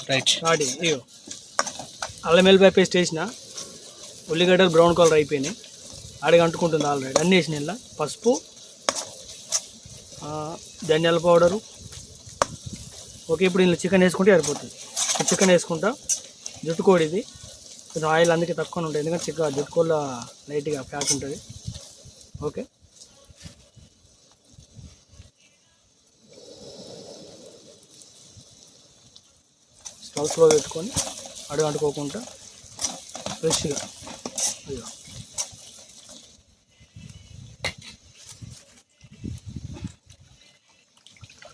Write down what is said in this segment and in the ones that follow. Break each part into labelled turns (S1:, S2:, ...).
S1: Right
S2: starting ఇగో అల్లం వెల్లిపాయ paste వేసిన, ఉల్లిగడ్డలు బ్రౌన్ కలర్ అయిపోయినాయి, అడిగి అంటుకుంటుంది ఆల్రెడీ. అన్నీ వేసిన ఇలా పసుపు, ధనియాల పౌడరు. ఓకే, ఇప్పుడు ఇందులో చికెన్ వేసుకుంటే సరిపోతుంది. చికెన్ వేసుకుంటా. జుట్టుకోడి ఇది కొంచెం ఆయిల్ అందుకే తక్కువ ఉంటుంది, ఎందుకంటే జుట్టుకోళ్ళ లైట్గా ఫ్యాట్ ఉంటుంది. ఓకే, స్టవ్ స్లో పెట్టుకొని అడుగు అంటుకోకుండా ఫ్రెష్గా అయ్యో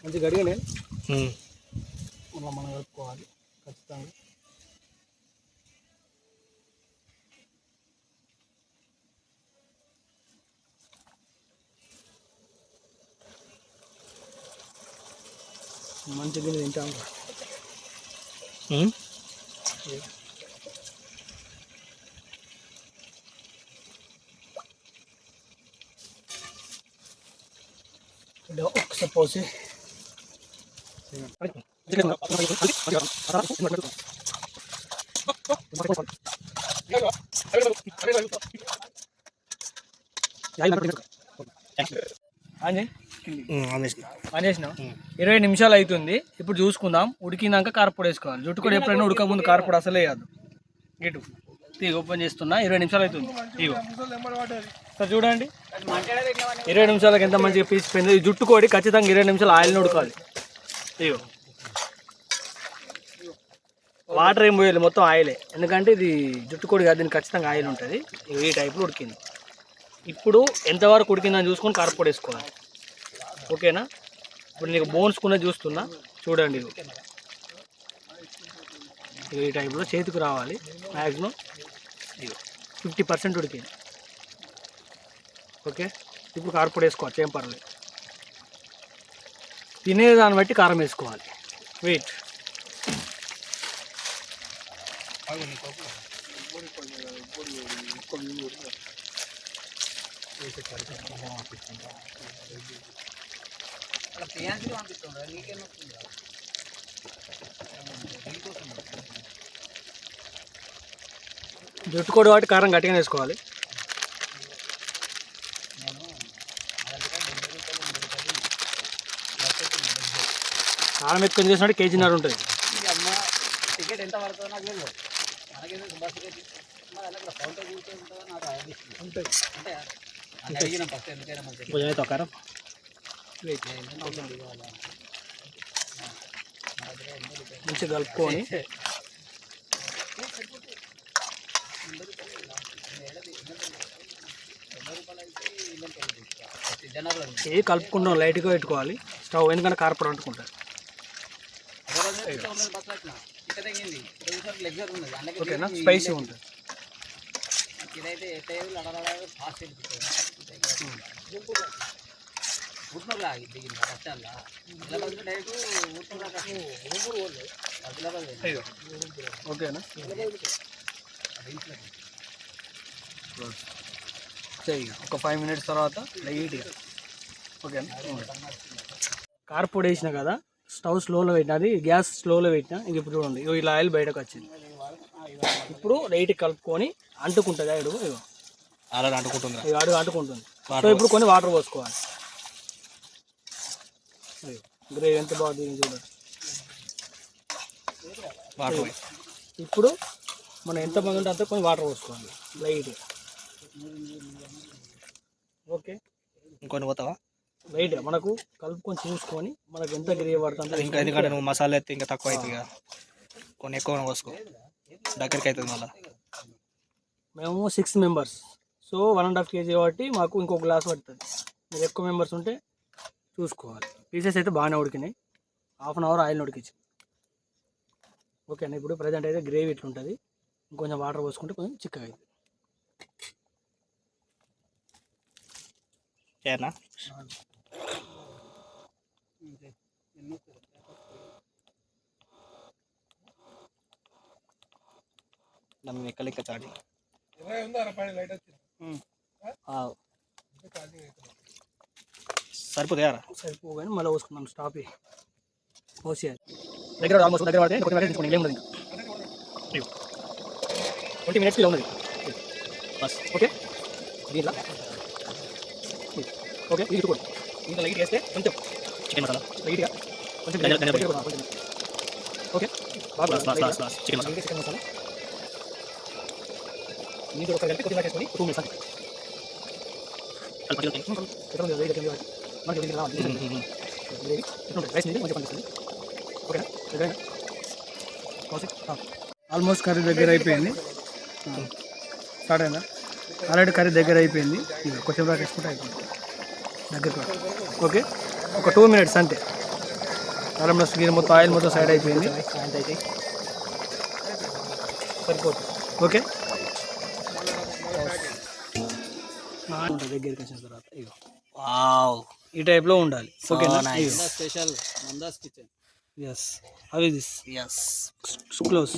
S2: మంచి గడిగానే మనం కలుపుకోవాలి ఖచ్చితంగా. మంచి గిన్నె తింటాం. ఒకసారి పోసి అనేసిన 20 నిమిషాలు అవుతుంది. ఇప్పుడు చూసుకుందాం. ఉడికినాక కారపొడి వేసుకోవాలి. జుట్టు కూడా ఎప్పుడైనా ఉడక ముందు కారపొడి అసలే వేయద్దు. ఇటు తీగ ఓపెన్ చేస్తున్నా. 20 నిమిషాలు అవుతుంది. ఇగో సార్ చూడండి, 20 నిమిషాలకు ఎంత మంచిగా పీసిపోయింది. ఈ జుట్టు కోడి ఖచ్చితంగా 20 నిమిషాలు ఆయిల్ని ఉడకాలి. ఇగో వాటర్ ఏం పోయాలి, మొత్తం ఆయిలే, ఎందుకంటే ఇది జుట్టుకోడి కాదు, దీనికి ఖచ్చితంగా ఆయిల్ ఉంటుంది. ఈ టైప్లో ఉడికింది. ఇప్పుడు ఎంతవరకు ఉడికిందని చూసుకొని కారపొడి వేసుకోవాలి. ఓకేనా? ఇప్పుడు నీకు బోన్స్ కూడా చూస్తున్నా, చూడండి. ఈ టైప్లో చేతికి రావాలి. మ్యాక్సిమం 50% ఉడికింది. ఓకే, ఇప్పుడు కారపొడి వేసుకోవచ్చు, ఏం పర్లేదు. తినేదాన్ని బట్టి కారం వేసుకోవాలి. వెయిట్ జుట్టుకోడి వాటి కారం గట్టిగా వేసుకోవాలి. కారం ఎక్కువ చేసినట్టు కేజీన్నర ఉంటుంది. కొంచెం కారం మంచిగా కలుపుకొని ఏ కలుపుకుంటాం, లైట్గా పెట్టుకోవాలి స్టవ్, ఎందుకంటే కారపొడి అంటుకుంటారు. ఓకేనా? స్పైసీ ఉంటుంది. ఓకేనా? ఒక 5 మినిట్స్ తర్వాత లైట్గా. ఓకేనా? కారపొడి వేసిన కదా, స్టవ్ స్లోలో పెట్టిన, అది గ్యాస్ స్లోలో పెట్టిన. ఇది ఇప్పుడు చూడండి, ఇలా ఆయిల్ బయటకు వచ్చింది. ఇప్పుడు లైట్ కలుపుకొని అంటుకుంటుంది. అడుగు అడుగు అంటుకుంటుంది. సో ఇప్పుడు కొన్ని వాటర్ పోసుకోవాలి. గ్రేవీ ఎంత బాగుంది చూడండి. ఇప్పుడు మనం ఎంత మంది ఉంటే అంత కొన్ని వాటర్ పోసుకోవాలి లైట్గా. ఓకే, ఇంకొని పోతావా? లైట్గా మనకు కలుపుకొని చూసుకొని మనకు ఎంత గ్రేవీ పడుతుందో. ఇంకా ఎందుకంటే నువ్వు మసాలా అయితే ఇంకా తక్కువ అవుతుంది కదా, కొన్ని ఎక్కువ పోసుకో, దగ్గరికి అవుతుంది మళ్ళీ. మేము 6 మెంబర్స్, సో 1.5 kg కాబట్టి మాకు ఇంకో గ్లాస్ పడుతుంది. మీరు ఎక్కువ మెంబర్స్ ఉంటే చూసుకోవాలి. పీసెస్ అయితే బాగానే ఉడికినాయి. 1/2 అవర్ ఆయిల్ ఉడికించి. ఓకేనా? ఇప్పుడు ప్రజెంట్ అయితే గ్రేవీ ఇట్లుంటుంది. ఇంకొంచెం వాటర్ పోసుకుంటే కొంచెం చిక్కగా అవుతుంది. ఏనా నన్ను ఎక్కలెక్క చాటి సరిపోతాయారా? సరిపోగానే మళ్ళీ పోసుకుందాం. స్టాప్ పోసేయాలి. దగ్గర ఆల్మోస్ట్ దగ్గర పడితే 20 మినిట్స్ తీసుకోండి, ఏం ఉండదు ఇంకా 20 మినిట్స్ ఇలా ఉన్నది బస్. ఓకే దీంట్లో ఓకే ఇది కూడా దీంట్లో లైట్ వేస్తే కొంచెం చికెన్ మసాలా లైట్గా కొంచెం ఓకే చికెన్ మసాలా నీళ్ళు ఒకసారి కలిపి కొద్దిగా వేసుకొని 2 మినిట్స్ మనకి రావాలి రైస్ నీళ్ళు కొంచెం పనిస్తుంది. ఓకేనా ఆల్మోస్ట్ కర్రీ దగ్గర అయిపోయింది. స్టార్ట్ అయిందా? ఆల్రెడీ కర్రీ దగ్గర అయిపోయింది. కొంచెం దాకా వేసుకుంటే అయిపోయింది దగ్గర. ఓకే ఒక 2 మినిట్స్ అంతే. అల్లం గిన్నె మొత్తం ఆయిల్ మొత్తం సైడ్ అయిపోయింది, సరిపోతుంది. ఓకే దగ్గరికి వచ్చిన తర్వాత ఈ టైప్లో ఉండాలి. ఓకేనా
S1: స్పెషల్ మందాస్ కిచెన్.
S2: ఎస్ అవి దిస్
S1: ఎస్
S2: క్లోజ్